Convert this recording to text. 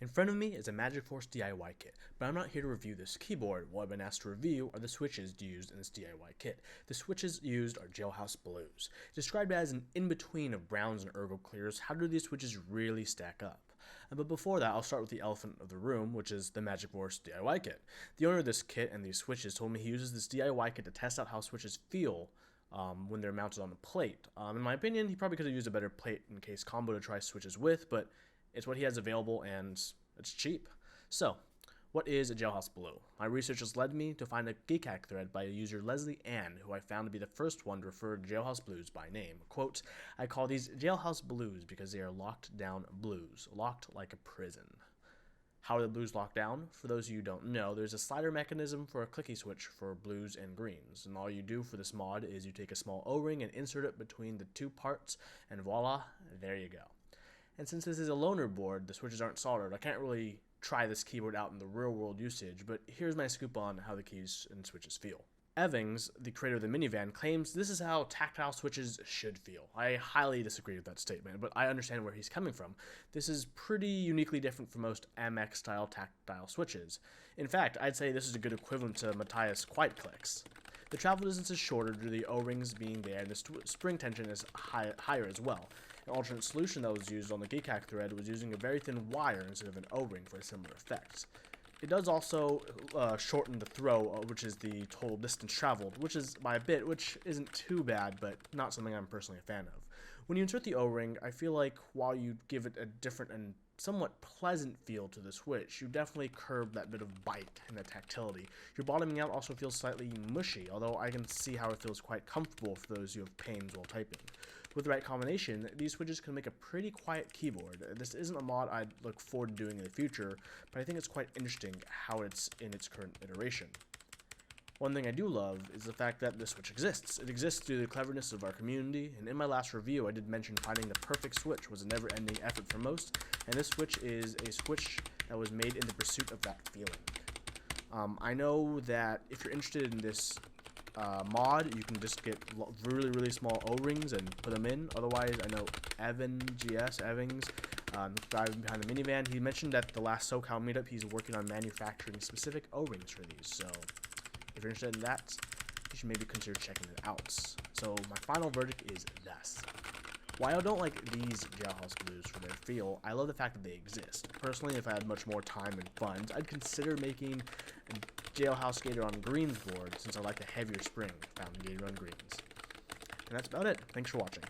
In front of me is a Magic Force DIY kit, but I'm not here to review this keyboard. What I've been asked to review are the switches used in this DIY kit. The switches used are Jailhouse Blues. Described as an in-between of browns and ergo clears, how do these switches really stack up? But before that, I'll start with the elephant of the room, which is the Magic Force DIY kit. The owner of this kit and these switches told me he uses this DIY kit to test out how switches feel when they're mounted on a plate. In my opinion, he probably could have used a better plate in case combo to try switches with, but it's what he has available and it's cheap. So, what is a Jailhouse Blue? My research has led me to find a Geek Hack thread by a user Leslie Ann, who I found to be the first one to refer to Jailhouse Blues by name. Quote, I call these Jailhouse Blues because they are locked down blues, locked like a prison. How are the blues locked down? For those of you who don't know, there's a slider mechanism for a clicky switch for blues and greens, and all you do for this mod is you take a small O-ring and insert it between the two parts, and voila, there you go. And since this is a loaner board, the switches aren't soldered. I can't really try this keyboard out in the real world usage, but here's my scoop on how the keys and switches feel. Evans, the creator of the minivan, claims this is how tactile switches should feel. I highly disagree with that statement, but I understand where he's coming from. This is pretty uniquely different from most Amex-style tactile switches. In fact, I'd say this is a good equivalent to Matthias Quiet Clicks. The travel distance is shorter due to the O-rings being there, and the spring tension is higher as well. An alternate solution that was used on the Geek Hack thread was using a very thin wire instead of an O-ring for a similar effect. It does also shorten the throw, which is the total distance traveled, which is by a bit, which isn't too bad, but not something I'm personally a fan of. When you insert the O-ring, I feel like while you give it a different and somewhat pleasant feel to the switch, you definitely curb that bit of bite and the tactility. Your bottoming out also feels slightly mushy, although I can see how it feels quite comfortable for those who have pains while typing. With the right combination, these switches can make a pretty quiet keyboard. This isn't a mod I'd look forward to doing in the future, but I think it's quite interesting how it's in its current iteration. One thing I do love is the fact that this switch exists. It exists through the cleverness of our community, and in my last review I did mention finding the perfect switch was a never-ending effort for most, and this switch is a switch that was made in the pursuit of that feeling. I know that if you're interested in this mod, you can just get really small O-rings and put them in. Otherwise, I know Evans, guy behind the minivan, he mentioned that the last SoCal meetup he's working on manufacturing specific O-rings for these, so if you're interested in that, you should maybe consider checking it out. So my final verdict is this. While I don't like these Jailhouse Blues for their feel, I love the fact that they exist. Personally, if I had much more time and funds, I'd consider making a Jailhouse Gator on Greens board, since I like the heavier spring found in Gator on Greens. And that's about it. Thanks for watching.